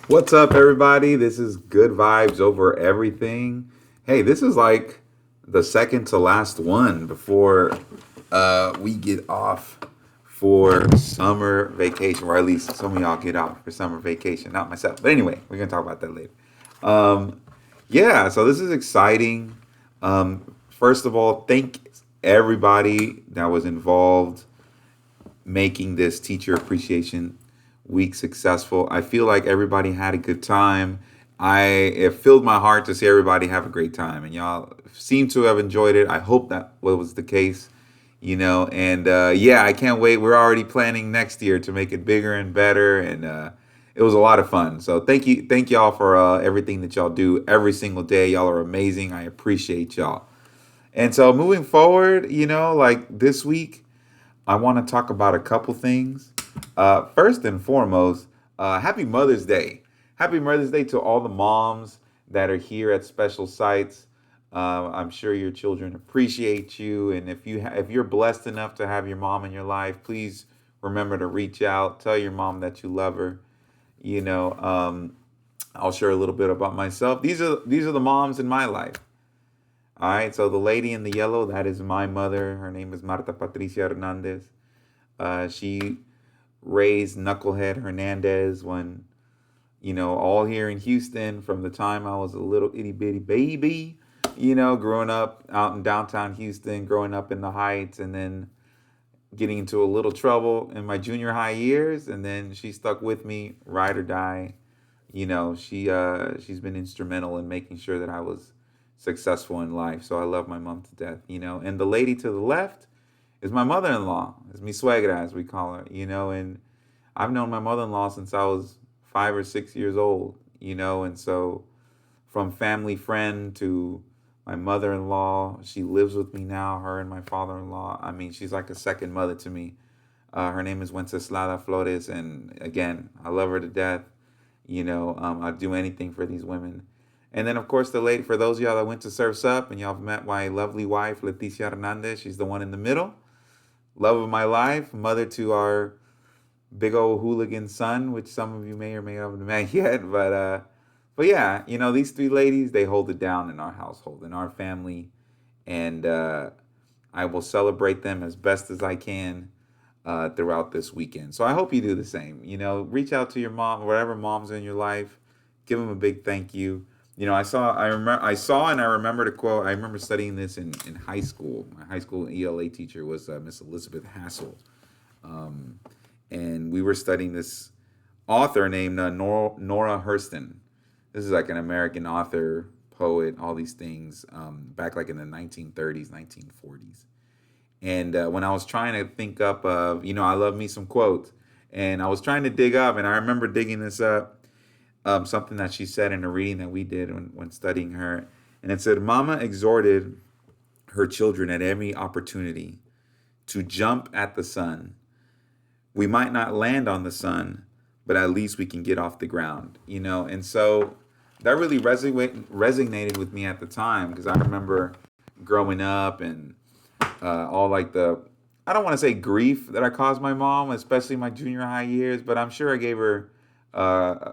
What's up, everybody? This is Good Vibes Over Everything. Hey, this is like the second to last one before we get off for summer vacation, or at least some of y'all get off for summer vacation, not myself. But anyway, we're going to talk about that later. Um, yeah, so this is exciting. First of all, thank everybody that was involved making this teacher appreciation week successful. I feel like everybody had a good time. It filled my heart to see everybody have a great time, and y'all seem to have enjoyed it. I hope that was the case, And yeah, I can't wait. We're already planning next year to make it bigger and better, and it was a lot of fun. So thank y'all for everything that y'all do every single day. Y'all are amazing. I appreciate y'all. And so moving forward, like this week, I want to talk about a couple things. First and foremost, happy Mother's Day. Happy Mother's Day to all the moms that are here at special sites. I'm sure your children appreciate you, and if you're blessed enough to have your mom in your life, please remember to reach out. Tell your mom that you love her. You know, um, I'll share a little bit about myself. These are the moms in my life. All right, so the lady in the yellow, that is my mother. Her name is Marta Patricia Hernandez. She raised Knucklehead Hernandez when, all here in Houston from the time I was a little itty bitty baby, growing up out in downtown Houston, growing up in the Heights, and then getting into a little trouble in my junior high years. And then she stuck with me, ride or die. She's been instrumental in making sure that I was successful in life. So I love my mom to death. And the lady to the left is my mother-in-law. Is mi suegra, as we call her. And I've known my mother-in-law since I was 5 or 6 years old. And so from family friend to my mother-in-law, she lives with me now, her and my father-in-law. I mean, she's like a second mother to me. Her name is Wenceslada Flores, and again, I love her to death. I'd do anything for these women. And then, of course, the lady, for those of y'all that went to Surf's Up and y'all have met my lovely wife, Leticia Hernandez, she's the one in the middle. Love of my life, mother to our big old hooligan son, which some of you may or may not have met yet. But yeah, these three ladies, they hold it down in our household, in our family. And I will celebrate them as best as I can throughout this weekend. So I hope you do the same. Reach out to your mom, whatever mom's in your life, give them a big thank you. And I remember the quote. I remember studying this in high school. My high school ELA teacher was Miss Elizabeth Hassel, um, and we were studying this author named Nora Hurston. This is like an American author, poet, all these things, back like in the 1930s, 1940s. And when I was trying to think up of, I love me some quotes, and I was trying to dig up, and I remember digging this up, something that she said in a reading that we did when studying her. And it said, Mama exhorted her children at every opportunity to jump at the sun. We might not land on the sun, but at least we can get off the ground. And so that really resonated with me at the time because I remember growing up and all like I don't want to say grief that I caused my mom, especially my junior high years, but I'm sure I gave her uh,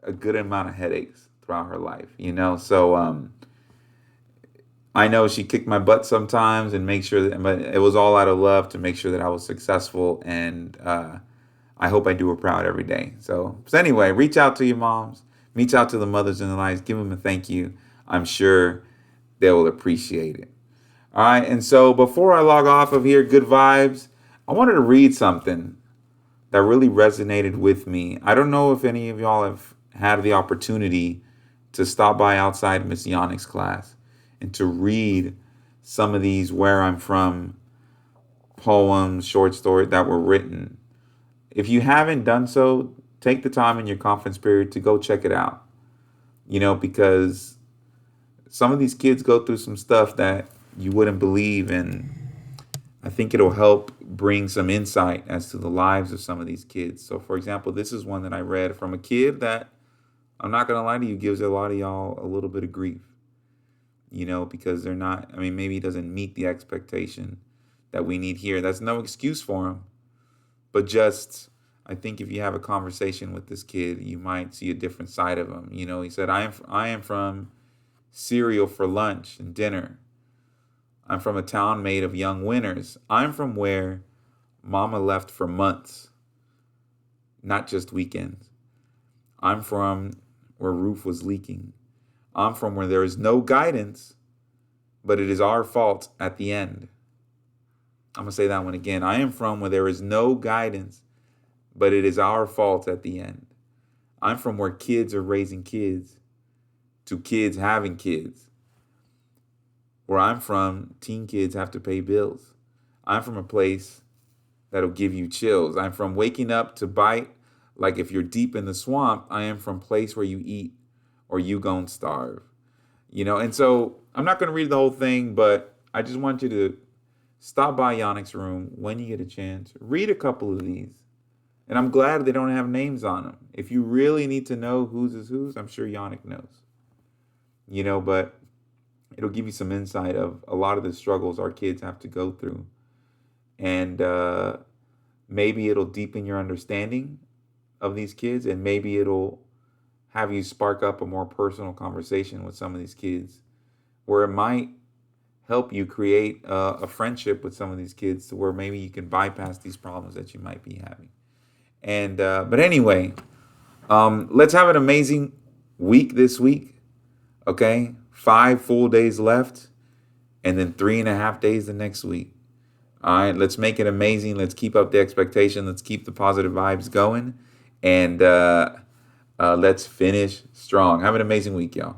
a good amount of headaches throughout her life. So I know she kicked my butt sometimes and make sure that, but it was all out of love to make sure that I was successful. And I hope I do her proud every day. So anyway, reach out to your moms, reach out to the mothers in their lives, give them a thank you. I'm sure they will appreciate it. All right. And so before I log off of here, good vibes, I wanted to read something that really resonated with me. I don't know if any of y'all have had the opportunity to stop by outside Miss Yannick's class and to read some of these Where I'm From poems, short stories that were written. If you haven't done so, take the time in your conference period to go check it out. Because some of these kids go through some stuff that you wouldn't believe, and I think it'll help bring some insight as to the lives of some of these kids. So, for example, this is one that I read from a kid that I'm not going to lie to you, gives a lot of y'all a little bit of grief, because they're not, I mean, maybe he doesn't meet the expectation that we need here. That's no excuse for him, but just, I think if you have a conversation with this kid, you might see a different side of him. He said, I am from cereal for lunch and dinner. I'm from a town made of young winners. I'm from where mama left for months, not just weekends. I'm from where roof was leaking. I'm from where there is no guidance, but it is our fault at the end. I'm going to say that one again. I am from where there is no guidance, but it is our fault at the end. I'm from where kids are raising kids to kids having kids. Where I'm from, teen kids have to pay bills. I'm from a place that'll give you chills. I'm from waking up to bite like if you're deep in the swamp. I am from place where you eat or you gon' starve. And so I'm not going to read the whole thing, but I just want you to stop by Yannick's room when you get a chance. Read a couple of these. And I'm glad they don't have names on them. If you really need to know whose is whose, I'm sure Yannick knows. But it'll give you some insight of a lot of the struggles our kids have to go through. And maybe it'll deepen your understanding of these kids, and maybe it'll have you spark up a more personal conversation with some of these kids, where it might help you create a friendship with some of these kids to where maybe you can bypass these problems that you might be having. And but anyway, let's have an amazing week this week. Okay, 5 full days left, and then 3.5 days the next week. All right, let's make it amazing. Let's keep up the expectation. Let's keep the positive vibes going, and let's finish strong. Have an amazing week, y'all.